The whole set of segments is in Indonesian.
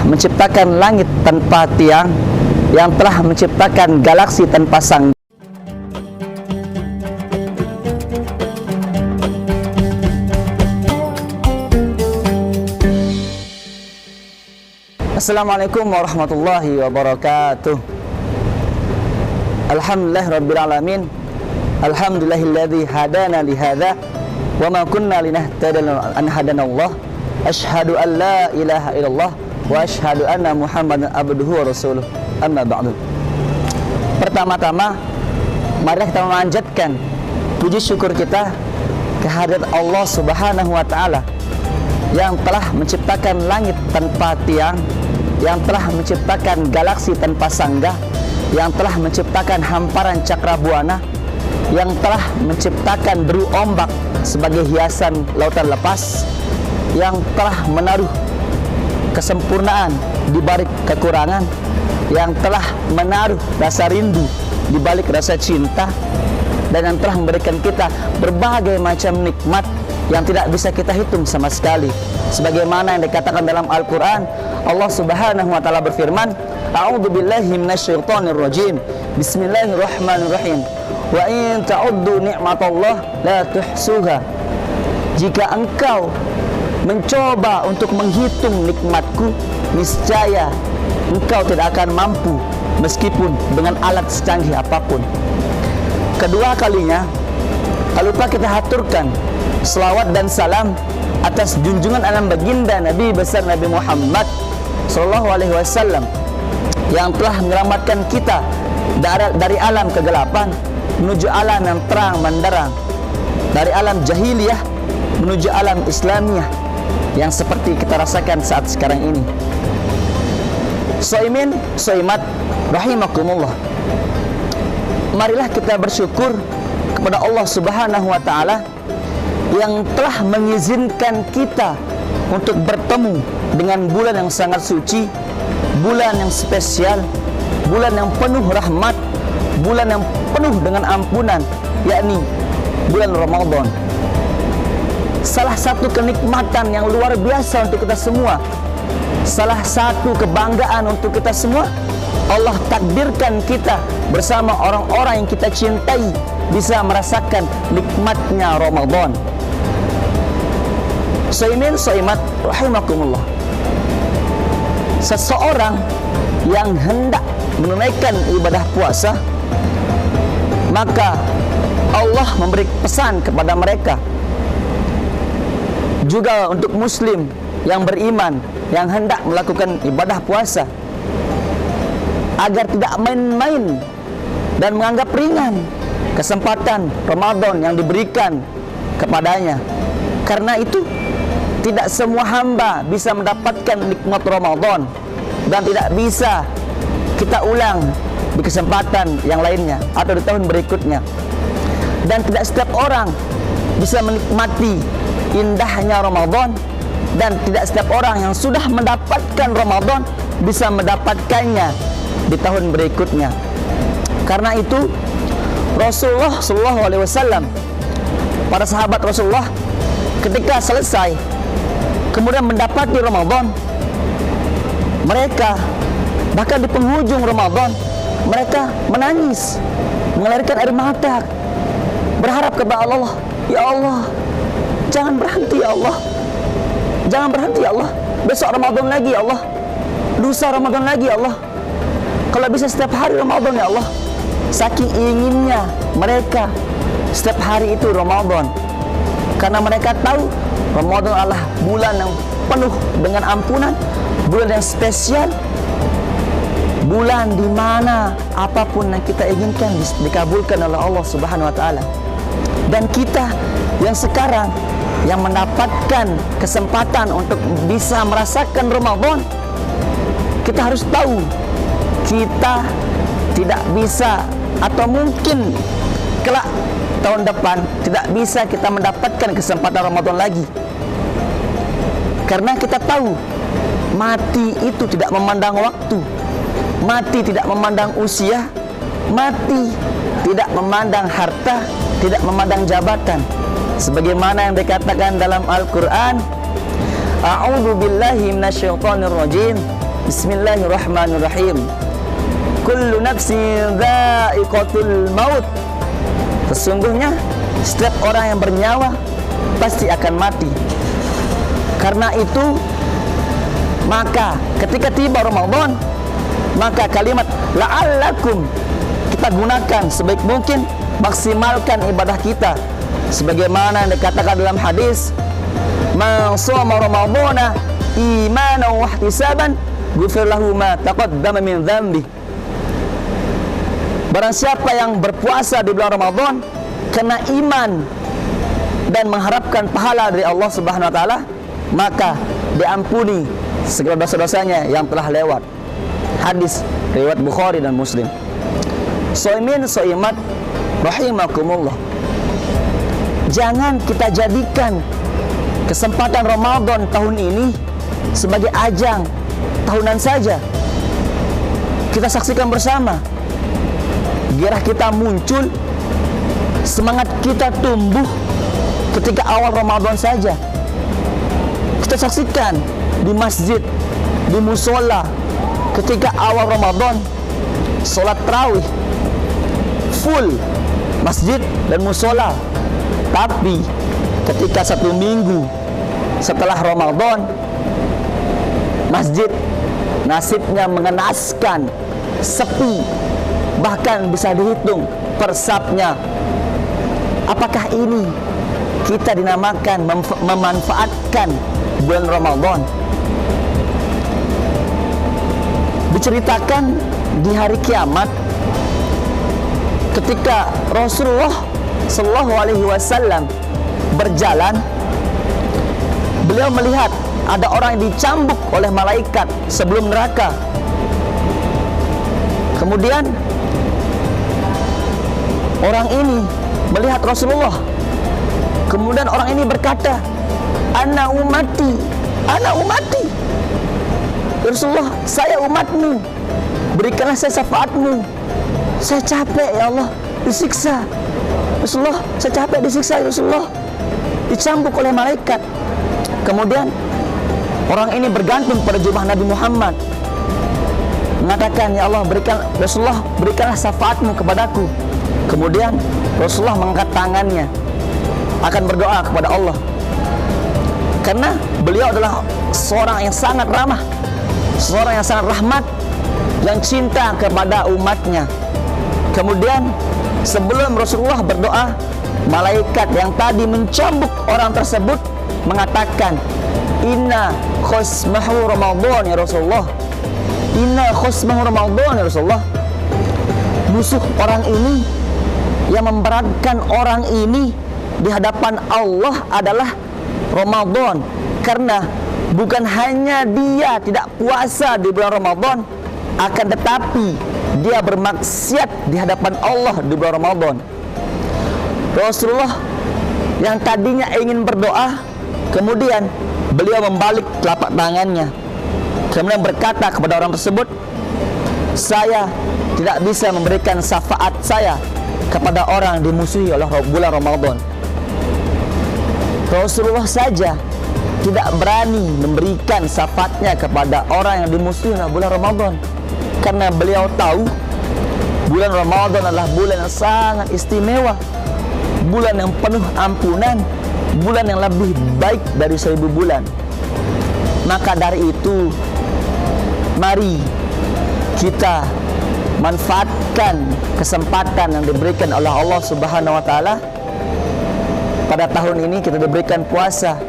menciptakan langit tanpa tiang, yang telah menciptakan galaksi tanpa sang. Assalamualaikum warahmatullahi wabarakatuh. Alhamdulillah rabbil alamin. Alhamdulillahilladzi hadana li hadza wa ma kunna linahtadiya an hadana Allah. Asyhadu an la ilaha illallah wa asyhadu anna Muhammadan abduhu wa rasuluh. Amma ba'du. Pertama-tama, mari kita memanjatkan puji syukur kita kehadirat Allah Subhanahu wa taala yang telah menciptakan langit tanpa tiang, yang telah menciptakan galaksi tanpa sanggah, yang telah menciptakan hamparan cakrabuana, yang telah menciptakan deru ombak sebagai hiasan lautan lepas, yang telah menaruh kesempurnaan di balik kekurangan, yang telah menaruh rasa rindu di balik rasa cinta, dan yang telah memberikan kita berbagai macam nikmat yang tidak bisa kita hitung sama sekali. Sebagaimana yang dikatakan dalam Al-Quran, Allah Subhanahu wa taala berfirman, A'udzu billahi minasyaitonir rajim. Bismillahirrahmanirrahim. Wa in ta'uddu ni'matallah la tuhsuha. Jika engkau mencoba untuk menghitung nikmatku, niscaya engkau tidak akan mampu meskipun dengan alat secanggih apapun. Kedua kalinya, tak lupa kita haturkan selawat dan salam atas junjungan alam baginda Nabi besar Nabi Muhammad sallallahu alaihi wasallam yang telah menyelamatkan kita dari alam kegelapan menuju alam yang terang menderang, dari alam jahiliyah menuju alam Islamiyah yang seperti kita rasakan saat sekarang ini. Shaimin, shaimat rahimakumullah. Marilah kita bersyukur kepada Allah Subhanahu wa taala yang telah mengizinkan kita untuk bertemu dengan bulan yang sangat suci, bulan yang spesial, bulan yang penuh rahmat, bulan yang penuh dengan ampunan, yakni bulan Ramadan. Salah satu kenikmatan yang luar biasa untuk kita semua, salah satu kebanggaan untuk kita semua, Allah takdirkan kita bersama orang-orang yang kita cintai bisa merasakan nikmatnya Ramadan. Shaimin, shaimat rahimakumullah. Seseorang yang hendak menunaikan ibadah puasa, maka Allah memberi pesan kepada mereka, juga untuk muslim yang beriman yang hendak melakukan ibadah puasa, agar tidak main-main dan menganggap ringan kesempatan Ramadan yang diberikan kepadanya. Karena itu tidak semua hamba bisa mendapatkan nikmat Ramadan, dan tidak bisa kita ulang di kesempatan yang lainnya atau di tahun berikutnya. Dan tidak setiap orang bisa menikmati indahnya Ramadan, dan tidak setiap orang yang sudah mendapatkan Ramadan bisa mendapatkannya di tahun berikutnya. Karena itu Rasulullah sallallahu alaihi wasallam, para sahabat Rasulullah ketika selesai kemudian mendapati Ramadan, mereka bahkan di penghujung Ramadan mereka menangis, mengalirkan air mata, berharap kepada Allah, ya Allah, jangan berhenti ya Allah, jangan berhenti ya Allah, besok Ramadan lagi ya Allah, lusa Ramadan lagi ya Allah, kalau bisa setiap hari Ramadan ya Allah. Saking inginnya mereka setiap hari itu Ramadan, karena mereka tahu Ramadan adalah bulan yang penuh dengan ampunan, bulan yang spesial, bulan di mana apapun yang kita inginkan dikabulkan oleh Allah Subhanahu wa taala. Dan kita yang sekarang yang mendapatkan kesempatan untuk bisa merasakan Ramadan, kita harus tahu kita tidak bisa, atau mungkin kelak tahun depan tidak bisa kita mendapatkan kesempatan Ramadan lagi. Karena kita tahu mati itu tidak memandang waktu, mati tidak memandang usia, mati tidak memandang harta, tidak memandang jabatan. Sebagaimana yang dikatakan dalam Al-Quran, A'udzu billahi minasyaitonir rajim. Bismillahirrahmanirrahim. Kullu nafsin dha'iqatul maut. Sesungguhnya setiap orang yang bernyawa pasti akan mati. Karena itu, maka ketika tiba Ramadan, maka kalimat la'allakum kita gunakan sebaik mungkin, maksimalkan ibadah kita sebagaimana yang dikatakan dalam hadis, man shoma ramadhana imanan wa ihtisaban ghufira lahu ma taqaddama min dzambi. Barang siapa yang berpuasa di bulan Ramadan karena iman dan mengharapkan pahala dari Allah Subhanahu wa taala, maka diampuni segala dosa-dosanya yang telah lewat. Hadis riwayat Bukhari dan Muslim. Soimin soimat rahimakumullah. Jangan kita jadikan kesempatan Ramadan tahun ini sebagai ajang tahunan saja. Kita saksikan bersama, gairah kita muncul, semangat kita tumbuh ketika awal Ramadan saja. Kita saksikan di masjid, di musola, ketika awal Ramadan sholat tarawih full masjid dan musola. Tapi ketika 1 minggu setelah Ramadan, masjid nasibnya mengenaskan, sepi, bahkan bisa dihitung per sapnya. Apakah ini kita dinamakan memanfaatkan bulan Ramadan? Diceritakan di hari kiamat, ketika Rasulullah Shallallahu Alaihi Wasallam berjalan, beliau melihat ada orang yang dicambuk oleh malaikat sebelum neraka. Kemudian orang ini melihat Rasulullah. Kemudian orang ini berkata, "Ana umati, ana umati." Rasulullah, saya umatmu, berikanlah saya syafaatmu. Saya capek ya Allah, disiksa. Rasulullah, saya capek disiksa ya Rasulullah, dicambuk oleh malaikat. Kemudian orang ini bergantung pada jubah Nabi Muhammad, mengatakan, ya Allah, Rasulullah, berikanlah syafaatmu kepadaku. Kemudian Rasulullah mengangkat tangannya, akan berdoa kepada Allah, karena beliau adalah seorang yang sangat ramah, seorang yang sangat rahmat, yang cinta kepada umatnya. Kemudian sebelum Rasulullah berdoa, malaikat yang tadi mencambuk orang tersebut mengatakan, inna khusmahu Ramadan ya Rasulullah, inna khusmahu Ramadan ya Rasulullah. Musuh orang ini, yang memberatkan orang ini di hadapan Allah adalah Ramadan. Karena bukan hanya dia tidak puasa di bulan Ramadan, akan tetapi dia bermaksiat di hadapan Allah di bulan Ramadan. Rasulullah yang tadinya ingin berdoa, kemudian beliau membalik telapak tangannya, kemudian berkata kepada orang tersebut, saya tidak bisa memberikan syafaat saya kepada orang yang dimusuhi oleh bulan Ramadan. Rasulullah saja tidak berani memberikan syafaatnya kepada orang yang dimusuhi oleh bulan Ramadan, karena beliau tahu bulan Ramadan adalah bulan yang sangat istimewa, bulan yang penuh ampunan, bulan yang lebih baik dari 1000 bulan. Maka dari itu, mari kita manfaatkan kesempatan yang diberikan oleh Allah Subhanahu wa taala. Pada tahun ini kita diberikan puasa.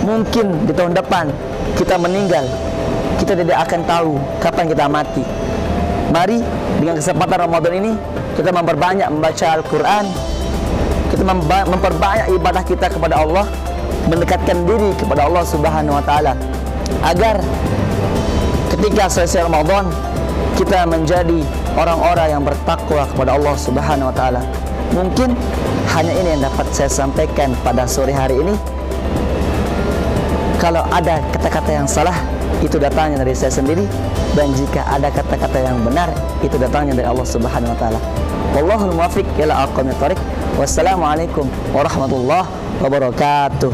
Mungkin di tahun depan kita meninggal, kita tidak akan tahu kapan kita mati. Mari dengan kesempatan Ramadan ini kita memperbanyak membaca Al-Quran, kita memperbanyak ibadah kita kepada Allah, mendekatkan diri kepada Allah Subhanahu wa taala, agar ketika selesai Ramadan kita menjadi orang-orang yang bertakwa kepada Allah Subhanahu wa taala. Mungkin hanya ini yang dapat saya sampaikan pada sore hari ini. Kalau ada kata-kata yang salah, itu datangnya dari saya sendiri, dan jika ada kata-kata yang benar, itu datangnya dari Allah Subhanahu wa taala. Wallahul muwaffiq ila aqwamit thoriq. Wassalamualaikum warahmatullahi wabarakatuh.